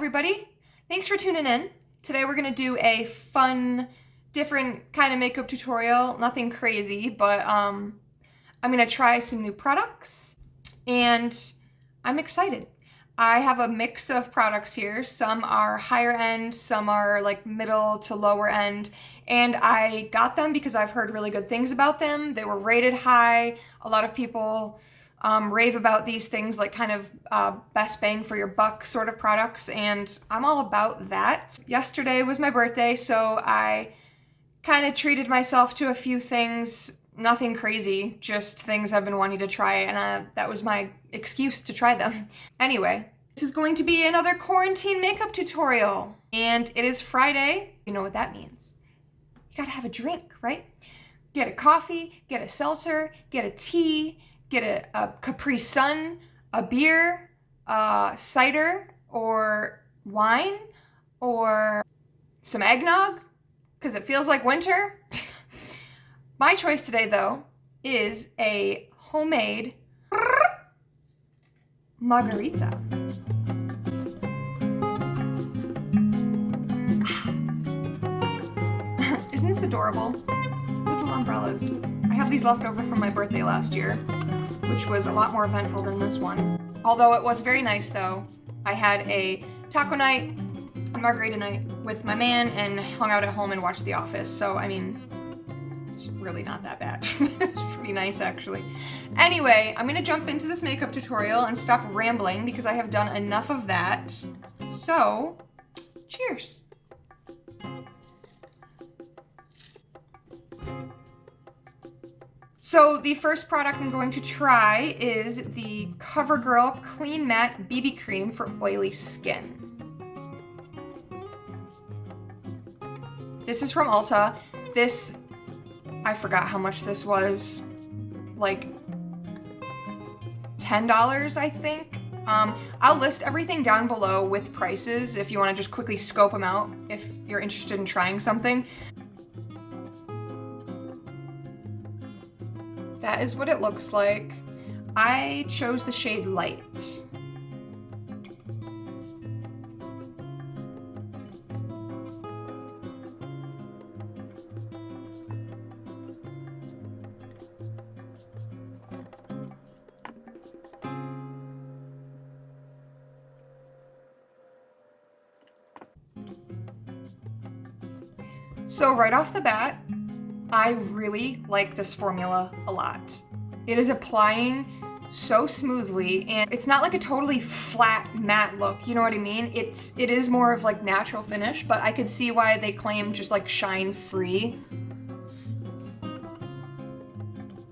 everybody. Thanks for tuning in. Today we're gonna do a fun, different kind of makeup tutorial. Nothing crazy, but I'm gonna try some new products and I'm excited. I have a mix of products here. Some are higher end, some are like middle to lower end, and I got them because I've heard really good things about them. They were rated high. A lot of people rave about these things, like kind of best bang for your buck sort of products, and I'm all about that. Yesterday was my birthday, so I kind of treated myself to a few things. Nothing crazy, just things I've been wanting to try, and that was my excuse to try them. Anyway, this is going to be another quarantine makeup tutorial, and it is Friday. You know what that means. You gotta have a drink, right? Get a coffee, get a seltzer, get a tea, get a Capri Sun, a beer, cider, or wine, or some eggnog, because it feels like winter. My choice today, though, is a homemade margarita. Isn't this adorable? Little umbrellas. I have these left over from my birthday last year, which was a lot more eventful than this one. Although it was very nice, though. I had a taco night, a margarita night with my man, and hung out at home and watched The Office. So, I mean, it's really not that bad. It's pretty nice, actually. Anyway, I'm gonna jump into this makeup tutorial and stop rambling because I have done enough of that. So, cheers. So the first product I'm going to try is the COVERGIRL Clean Matte BB Cream for oily skin. This is from Ulta. This, I forgot how much this was, like $10, I think. I'll list everything down below with prices if you want to just quickly scope them out if you're interested in trying something. That is what it looks like. I chose the shade Light. So right off the bat, I really like this formula a lot. It is applying so smoothly, and it's not like a totally flat matte look, you know what I mean? It is more of like natural finish, but I could see why they claim just like shine free.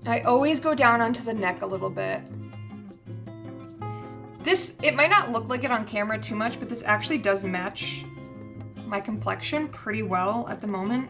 I always go down onto the neck a little bit. It might not look like it on camera too much, but this actually does match my complexion pretty well at the moment.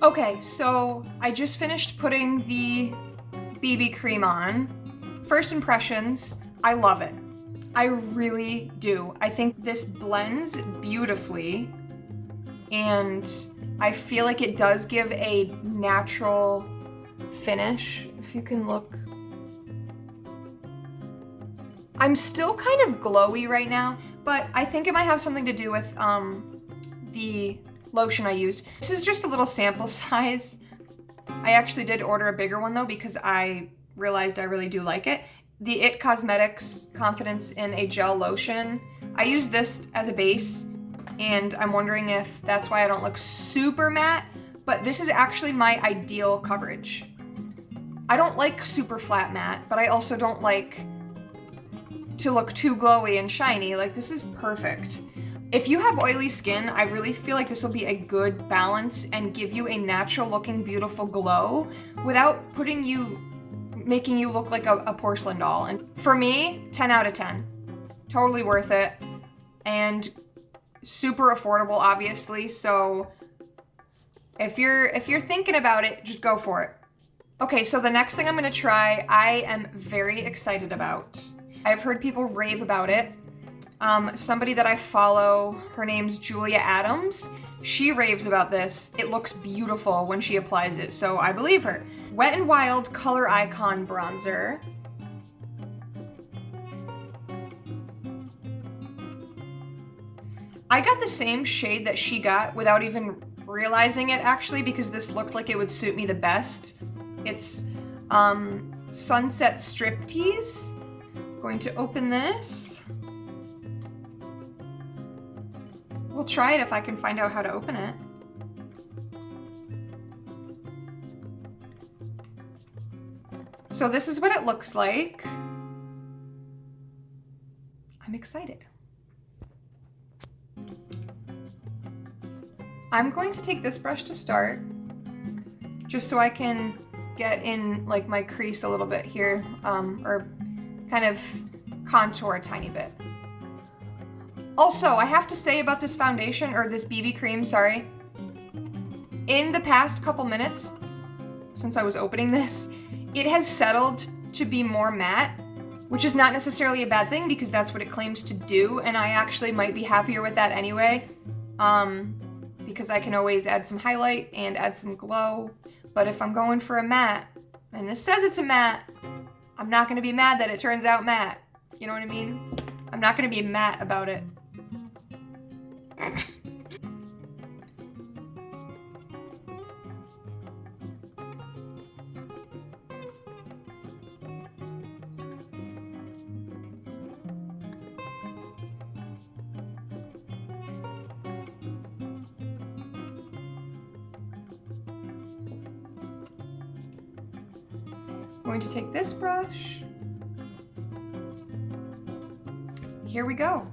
Okay, so I just finished putting the BB cream on. First impressions, I love it. I really do. I think this blends beautifully, and I feel like it does give a natural finish. If you can look. I'm still kind of glowy right now, but I think it might have something to do with the lotion I used. This is just a little sample size. I actually did order a bigger one though because I realized I really do like it. The IT Cosmetics Confidence in a Gel Lotion. I use this as a base, and I'm wondering if that's why I don't look super matte, but this is actually my ideal coverage. I don't like super flat matte, but I also don't like to look too glowy and shiny. Like, this is perfect. If you have oily skin, I really feel like this will be a good balance and give you a natural looking, beautiful glow without making you look like a porcelain doll. And for me, 10 out of 10. Totally worth it. And super affordable, obviously, so If you're thinking about it, just go for it. Okay, so the next thing I'm gonna try, I am very excited about. I've heard people rave about it. Somebody that I follow, her name's Julia Adams. She raves about this. It looks beautiful when she applies it, so I believe her. Wet n Wild Color Icon Bronzer. I got the same shade that she got without even realizing it, actually, because this looked like it would suit me the best. It's Sunset Striptease. Going to open this. We'll try it if I can find out how to open it. So this is what it looks like. I'm excited. I'm going to take this brush to start, just so I can get in like my crease a little bit here, or kind of contour a tiny bit. Also, I have to say about this foundation, or this BB cream, sorry, in the past couple minutes, since I was opening this, it has settled to be more matte, which is not necessarily a bad thing because that's what it claims to do, and I actually might be happier with that anyway. Because I can always add some highlight and add some glow. But if I'm going for a matte, and this says it's a matte, I'm not gonna be mad that it turns out matte. You know what I mean? I'm not gonna be mad about it. I'm going to take this brush. Here we go.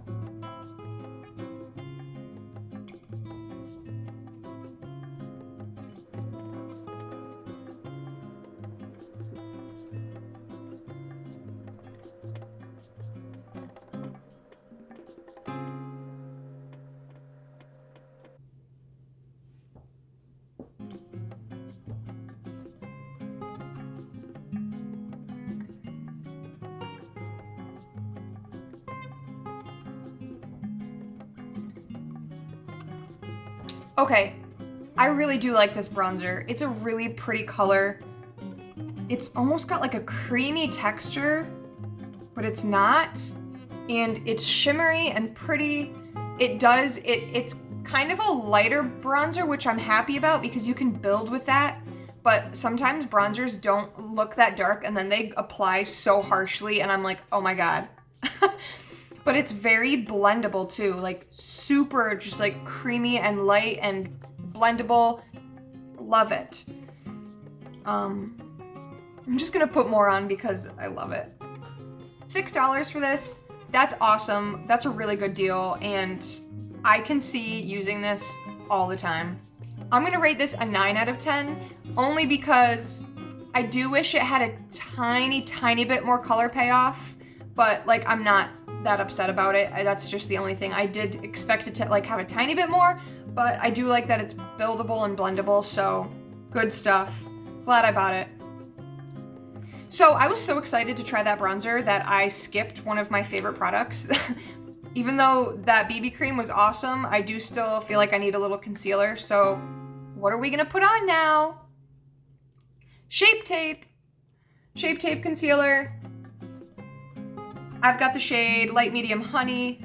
Okay, I really do like this bronzer. It's a really pretty color. It's almost got like a creamy texture, but it's not. And it's shimmery and pretty. It's kind of a lighter bronzer, which I'm happy about because you can build with that. But sometimes bronzers don't look that dark and then they apply so harshly and I'm like, oh my God. But it's very blendable too, like super just like creamy and light and blendable. Love it. I'm just gonna put more on because I love it. $6 for this, that's awesome. That's a really good deal and I can see using this all the time. I'm gonna rate this a 9 out of 10 only because I do wish it had a tiny bit more color payoff, but like I'm not that upset about it. That's just the only thing. I did expect it to like have a tiny bit more, but I do like that it's buildable and blendable, so good stuff. Glad I bought it. So I was so excited to try that bronzer that I skipped one of my favorite products. Even though that BB cream was awesome, I do still feel like I need a little concealer, so what are we gonna put on now? Shape Tape. Shape Tape concealer. I've got the shade Light Medium Honey.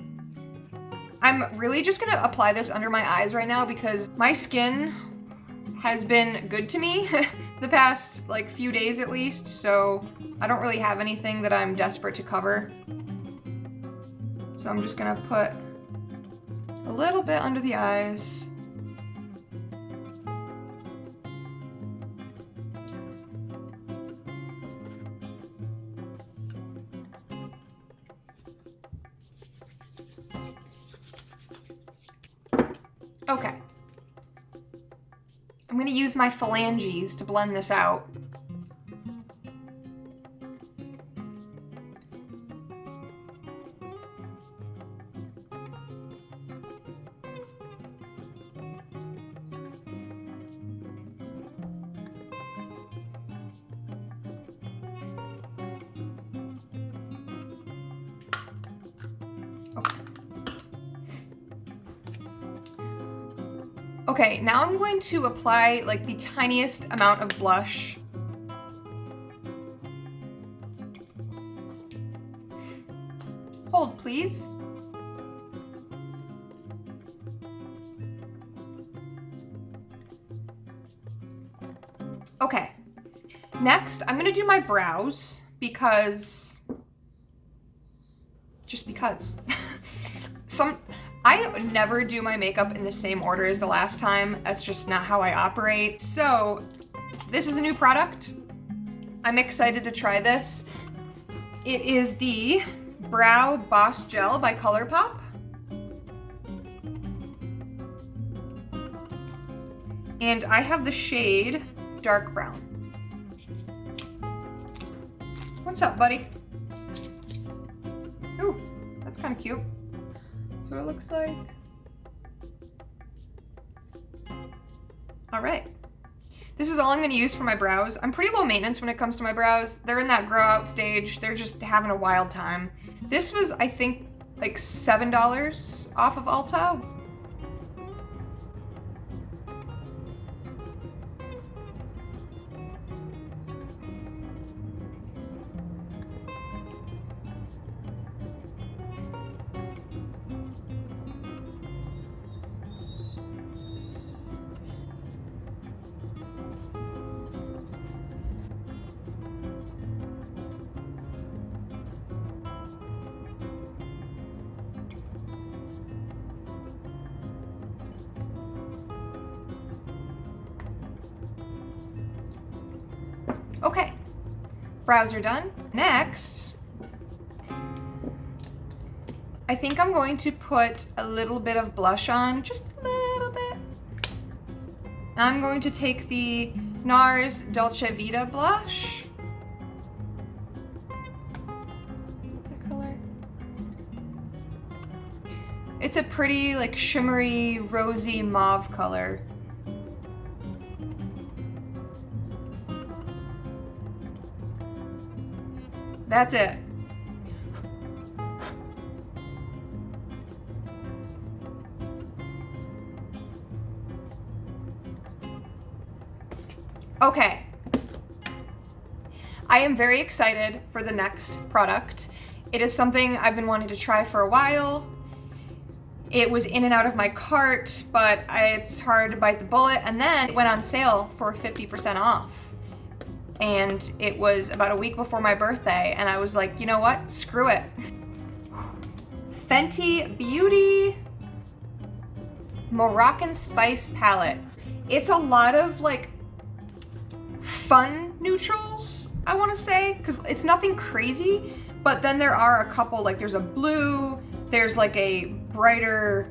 I'm really just gonna apply this under my eyes right now because my skin has been good to me the past like few days at least, so I don't really have anything that I'm desperate to cover. So I'm just gonna put a little bit under the eyes. Okay. I'm gonna use my phalanges to blend this out. Okay, now I'm going to apply like the tiniest amount of blush. Hold, please. Okay, next I'm gonna do my brows because, just because. I never do my makeup in the same order as the last time. That's just not how I operate. So this is a new product. I'm excited to try this. It is the Brow Boss Gel by ColourPop. And I have the shade Dark Brown. What's up, buddy? Ooh, that's kind of cute. That's what it looks like. All right. This is all I'm gonna use for my brows. I'm pretty low maintenance when it comes to my brows. They're in that grow out stage. They're just having a wild time. This was, I think, like $7 off of Ulta. Okay, brows are done. Next, I think I'm going to put a little bit of blush on, just a little bit. I'm going to take the NARS Dulce Vita blush. The color. It's a pretty, like, shimmery, rosy mauve color. That's it. Okay. I am very excited for the next product. It is something I've been wanting to try for a while. It was in and out of my cart, but it's hard to bite the bullet. And then it went on sale for 50% off. And it was about a week before my birthday, and I was like, you know what? Screw it. Fenty Beauty Moroccan Spice Palette. It's a lot of like fun neutrals, I want to say, because it's nothing crazy, but then there are a couple, like there's a blue, there's like a brighter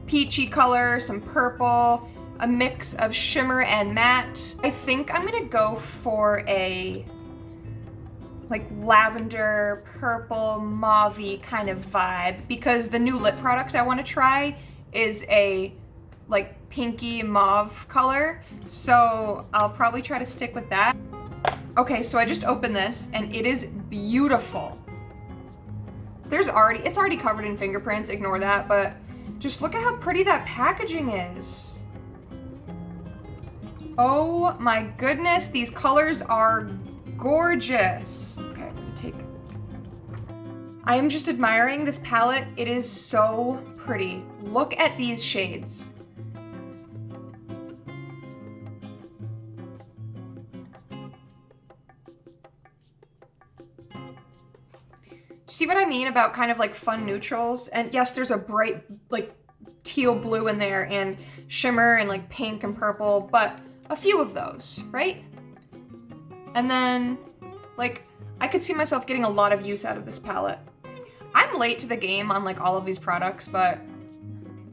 peachy color, some purple, a mix of shimmer and matte. I think I'm gonna go for a like lavender, purple, mauve-y kind of vibe, because the new lip product I want to try is a like pinky mauve color, so I'll probably try to stick with that. Okay, so I just opened this and it is beautiful. It's already covered in fingerprints, ignore that, but just look at how pretty that packaging is. Oh my goodness, these colors are gorgeous. Okay, I'm gonna take it. I am just admiring this palette. It is so pretty. Look at these shades. See what I mean about kind of like fun neutrals? And yes, there's a bright like teal blue in there and shimmer and like pink and purple, but a few of those, right? And then, like, I could see myself getting a lot of use out of this palette. I'm late to the game on like all of these products, but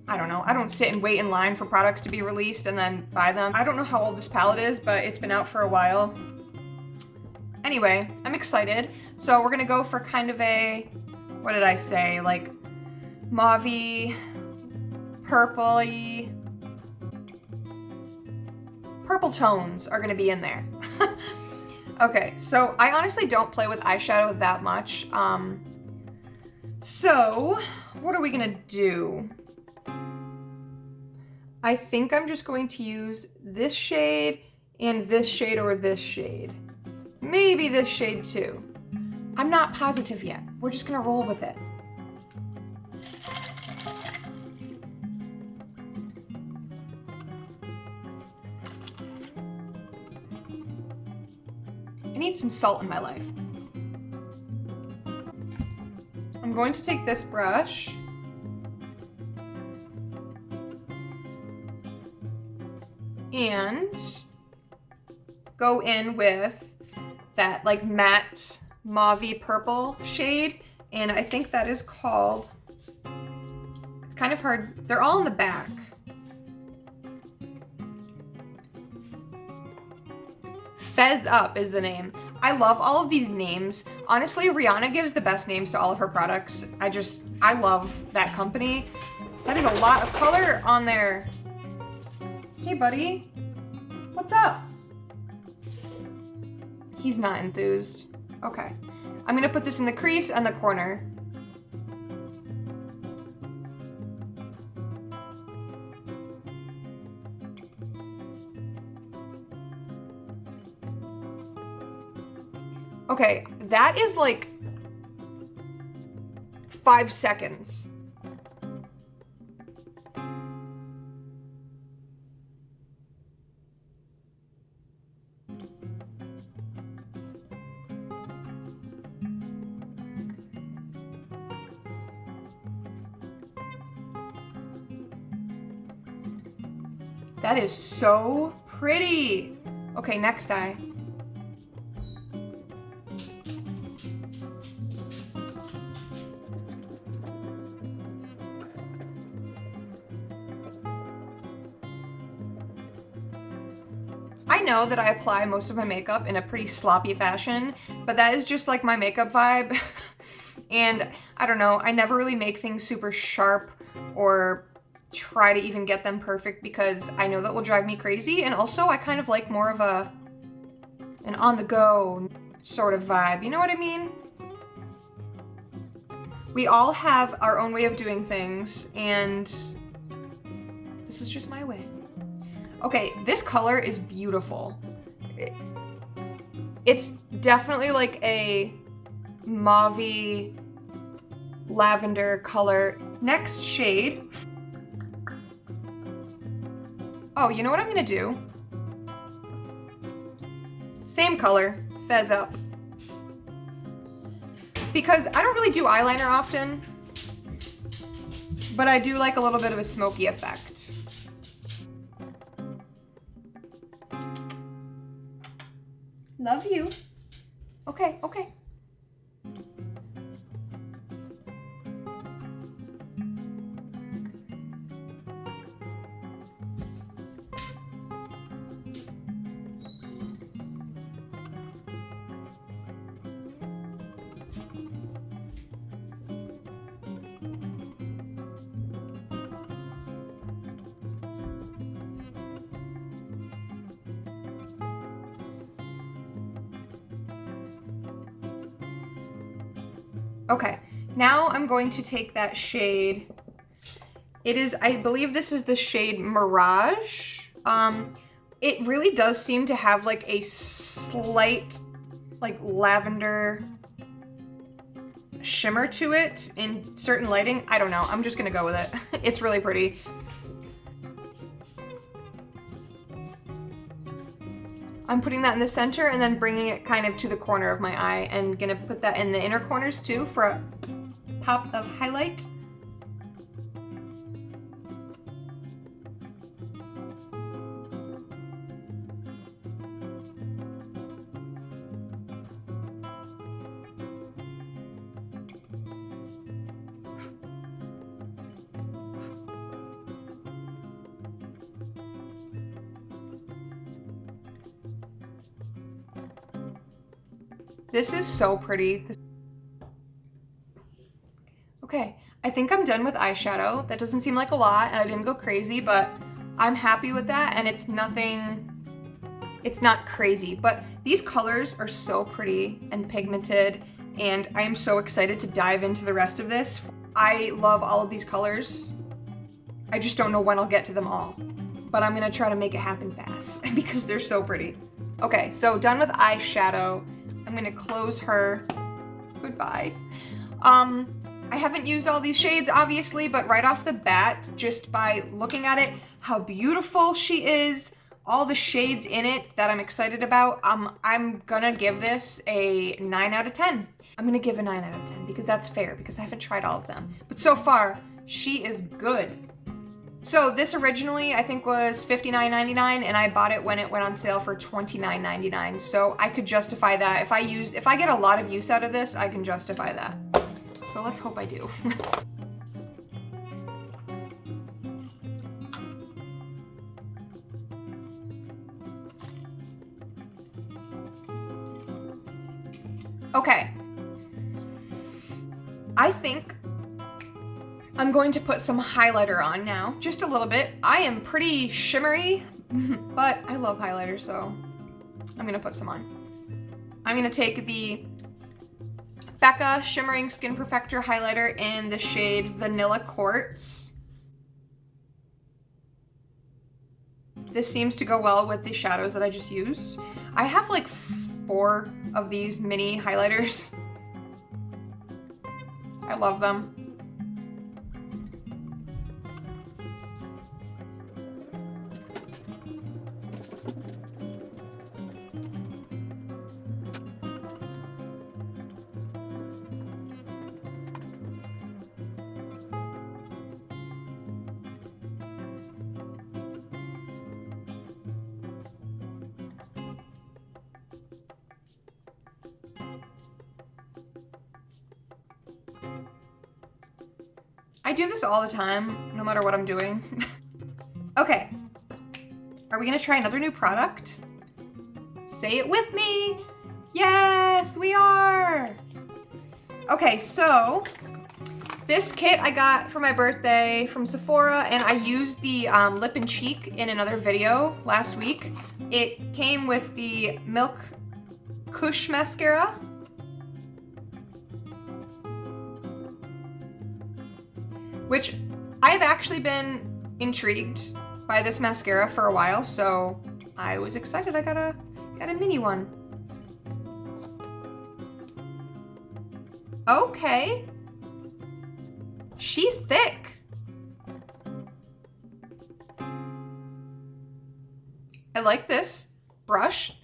I don't know. I don't sit and wait in line for products to be released and then buy them. I don't know how old this palette is, but it's been out for a while. Anyway, I'm excited. So we're gonna go for kind of a, what did I say? Like mauve-y, purple-y. Purple tones are gonna be in there. Okay, so I honestly don't play with eyeshadow that much. So what are we gonna do? I think I'm just going to use this shade and this shade or this shade. Maybe this shade too. I'm not positive yet. We're just gonna roll with it. I need some salt in my life. I'm going to take this brush and go in with that like matte mauve purple shade, and I think that is called, it's kind of hard, they're all in the back. Fez Up is the name. I love all of these names. Honestly, Rihanna gives the best names to all of her products. I love that company. That is a lot of color on there. Hey buddy, what's up? He's not enthused. Okay. I'm gonna put this in the crease and the corner. Okay, that is like 5 seconds. That is so pretty. Okay, next eye. I know that I apply most of my makeup in a pretty sloppy fashion, but that is just like my makeup vibe. And I don't know, I never really make things super sharp or try to even get them perfect because I know that will drive me crazy, and also I kind of like more of an on-the-go sort of vibe, you know what I mean? We all have our own way of doing things, and this is just my way. Okay, this color is beautiful. It's definitely like a mauve lavender color. Next shade. Oh, you know what I'm gonna do? Same color, Fez Up. Because I don't really do eyeliner often, but I do like a little bit of a smoky effect. Love you. Okay, okay. Okay, now I'm going to take that shade. It is, I believe this is the shade Mirage. It really does seem to have like a slight like lavender shimmer to it in certain lighting. I don't know, I'm just gonna go with it. It's really pretty. I'm putting that in the center and then bringing it kind of to the corner of my eye, and gonna put that in the inner corners too for a pop of highlight. This is so pretty. Okay, I think I'm done with eyeshadow. That doesn't seem like a lot, and I didn't go crazy, but I'm happy with that, and it's nothing, it's not crazy, but these colors are so pretty and pigmented, and I am so excited to dive into the rest of this. I love all of these colors. I just don't know when I'll get to them all. but I'm gonna try to make it happen fast because they're so pretty. Okay, so done with eyeshadow. I'm gonna close her. Goodbye. I haven't used all these shades, obviously, but right off the bat, just by looking at it, how beautiful she is, all the shades in it that I'm excited about, I'm gonna give this a 9 out of 10. I'm gonna give a 9 out of 10 because that's fair, because I haven't tried all of them. But so far, she is good. So this originally, I think, was $59.99, and I bought it when it went on sale for $29.99. So I could justify that. If I get a lot of use out of this, I can justify that. So let's hope I do. Okay. I think I'm going to put some highlighter on now, just a little bit. I am pretty shimmery, but I love highlighter, so I'm gonna put some on. I'm gonna take the BECCA Shimmering Skin Perfector highlighter in the shade Vanilla Quartz. This seems to go well with the shadows that I just used. I have like 4 of these mini highlighters. I love them. I do this all the time, no matter what I'm doing. Okay, are we gonna try another new product? Say it with me. Yes, we are. Okay, so this kit I got for my birthday from Sephora, and I used the lip and cheek in another video last week. It came with the Milk Kush mascara, which I've actually been intrigued by this mascara for a while, so I was excited. I got a mini one. Okay. She's thick. I like this brush.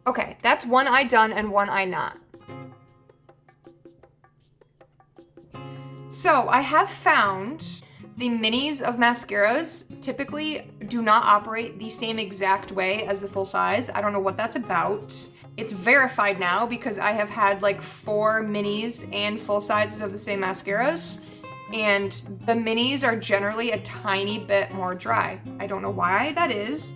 Okay, that's one eye done and one eye not. So I have found the minis of mascaras typically do not operate the same exact way as the full size. I don't know what that's about. It's verified now because I have had like 4 minis and full sizes of the same mascaras, and the minis are generally a tiny bit more dry. I don't know why that is.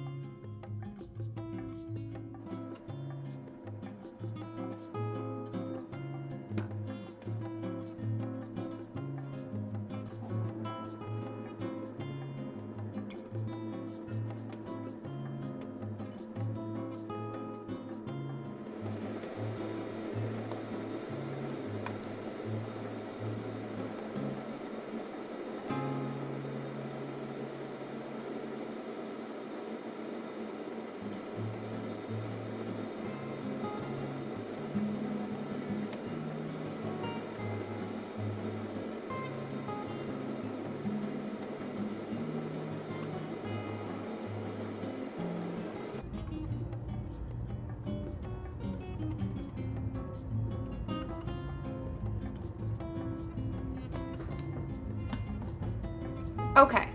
Okay.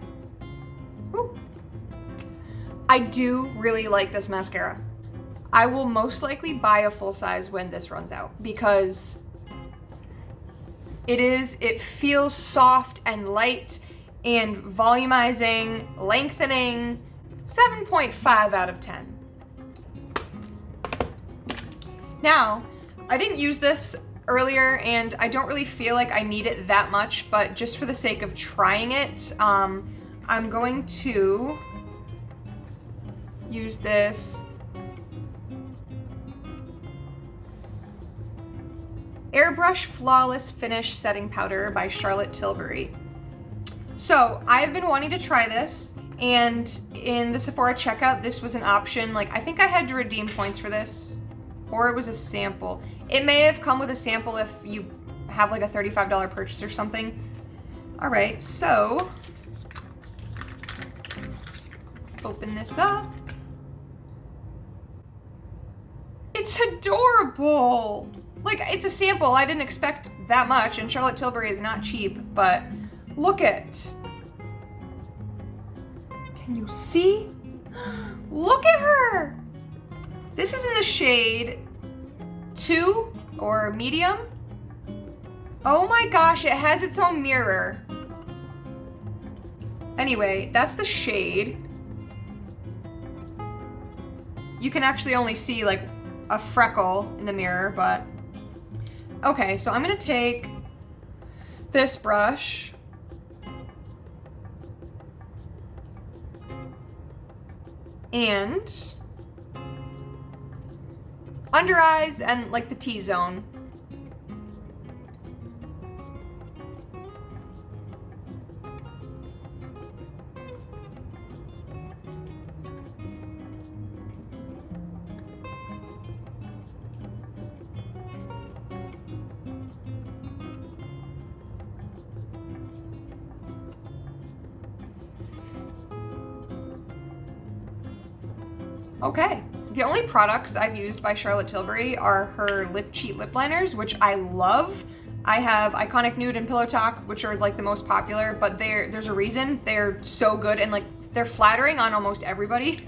Ooh. I do really like this mascara. I will most likely buy a full size when this runs out because It feels soft and light and volumizing, lengthening. 7.5 out of 10. Now, I didn't use this earlier and I don't really feel like I need it that much, but just for the sake of trying it, I'm going to use this Airbrush Flawless Finish Setting Powder by Charlotte Tilbury. So I've been wanting to try this, and in the Sephora checkout, this was an option. Like, I think I had to redeem points for this, or it was a sample. It may have come with a sample if you have like a $35 purchase or something. All right, so open this up. It's adorable. Like, it's a sample. I didn't expect that much, and Charlotte Tilbury is not cheap, but look at. Can you see? Look at her. This is in the shade 2 or medium. Oh my gosh, it has its own mirror. Anyway, that's the shade. You can actually only see like a freckle in the mirror, but okay, so I'm gonna take this brush and under eyes and like the T-zone. Okay, the only products I've used by Charlotte Tilbury are her lip cheat lip liners, which I love. I have Iconic Nude and Pillow Talk, which are like the most popular, but there's a reason they're so good and like they're flattering on almost everybody.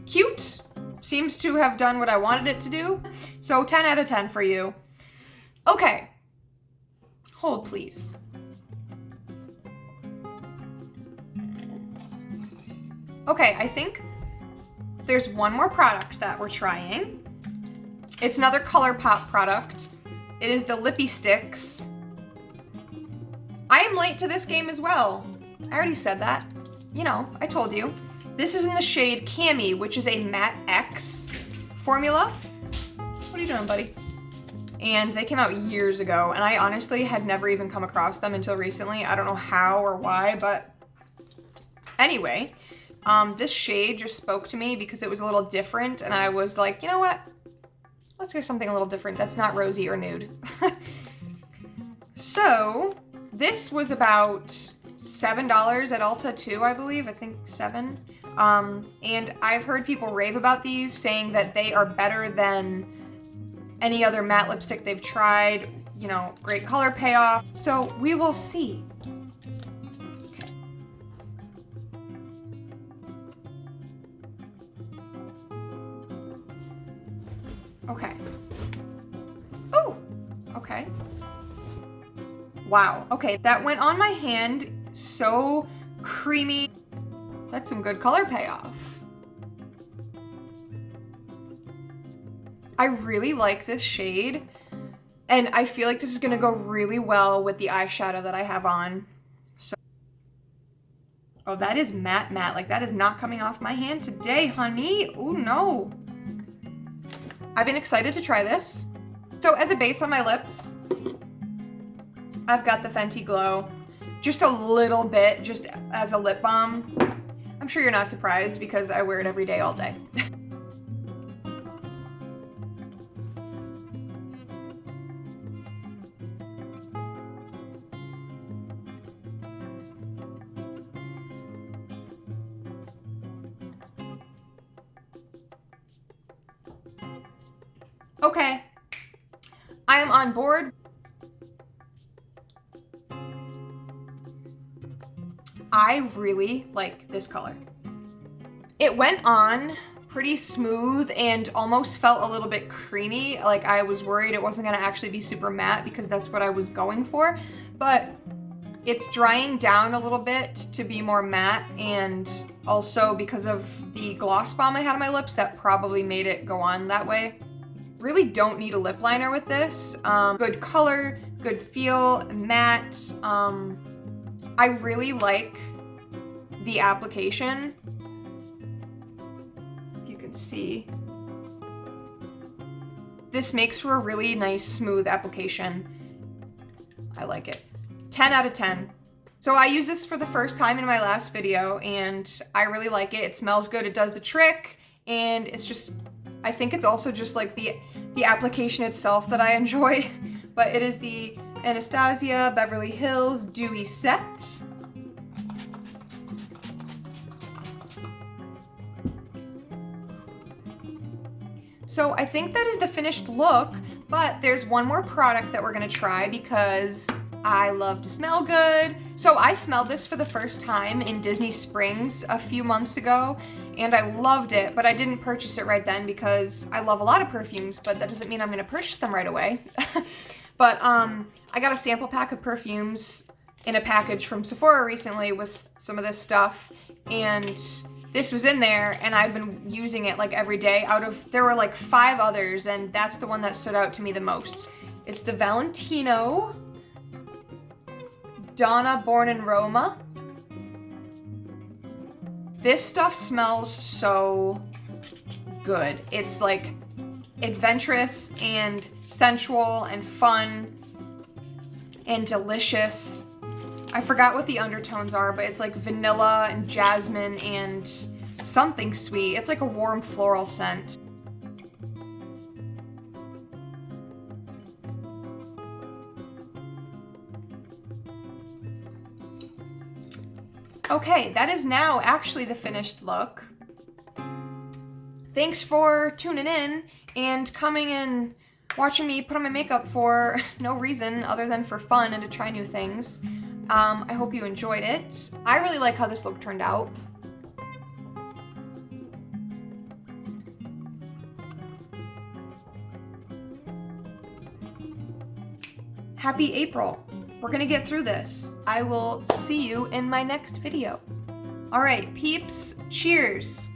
Cute, seems to have done what I wanted it to do. So 10 out of 10 for you. Okay, hold please. Okay, I think there's one more product that we're trying. It's another ColourPop product. It is the Lippie Stix. I am late to this game as well. I already said that. You know, I told you. This is in the shade Cami, which is a matte X formula. What are you doing, buddy? And they came out years ago, and I honestly had never even come across them until recently. I don't know how or why, but anyway. This shade just spoke to me because it was a little different, and I was like, you know what? Let's get something a little different that's not rosy or nude. So, this was about $7 at Ulta too, I believe. I think 7. And I've heard people rave about these, saying that they are better than any other matte lipstick they've tried. You know, great color payoff. So, we will see. Okay. Oh, okay. Wow, okay, that went on my hand so creamy. That's some good color payoff. I really like this shade, and I feel like this is gonna go really well with the eyeshadow that I have on. So, oh, that is matte matte. Like, that is not coming off my hand today, honey. Oh no. I've been excited to try this. So as a base on my lips, I've got the Fenty Glow. Just a little bit, just as a lip balm. I'm sure you're not surprised because I wear it every day, all day. Okay, I am on board. I really like this color. It went on pretty smooth and almost felt a little bit creamy. Like I was worried it wasn't gonna actually be super matte because that's what I was going for, but it's drying down a little bit to be more matte, and also because of the gloss bomb I had on my lips, that probably made it go on that way. Really don't need a lip liner with this. Good color, good feel, matte. I really like the application. If you can see. This makes for a really nice, smooth application. I like it. 10 out of 10. So I used this for the first time in my last video, and I really like it. It smells good, it does the trick, and it's just, I think it's also just like the application itself that I enjoy. But it is the Anastasia Beverly Hills Dewy Set. So I think that is the finished look, but there's one more product that we're gonna try because I love to smell good. So I smelled this for the first time in Disney Springs a few months ago, and I loved it, but I didn't purchase it right then because I love a lot of perfumes, but that doesn't mean I'm gonna purchase them right away. But I got a sample pack of perfumes in a package from Sephora recently with some of this stuff, and this was in there, and I've been using it like every day. There were like 5 others, and that's the one that stood out to me the most. It's the Valentino Donna Born in Roma. This stuff smells so good. It's like adventurous and sensual and fun and delicious. I forgot what the undertones are, but it's like vanilla and jasmine and something sweet. It's like a warm floral scent. Okay, that is now actually the finished look. Thanks for tuning in and coming and watching me put on my makeup for no reason other than for fun and to try new things. I hope you enjoyed it. I really like how this look turned out. Happy April. We're gonna get through this. I will see you in my next video. All right, peeps, cheers.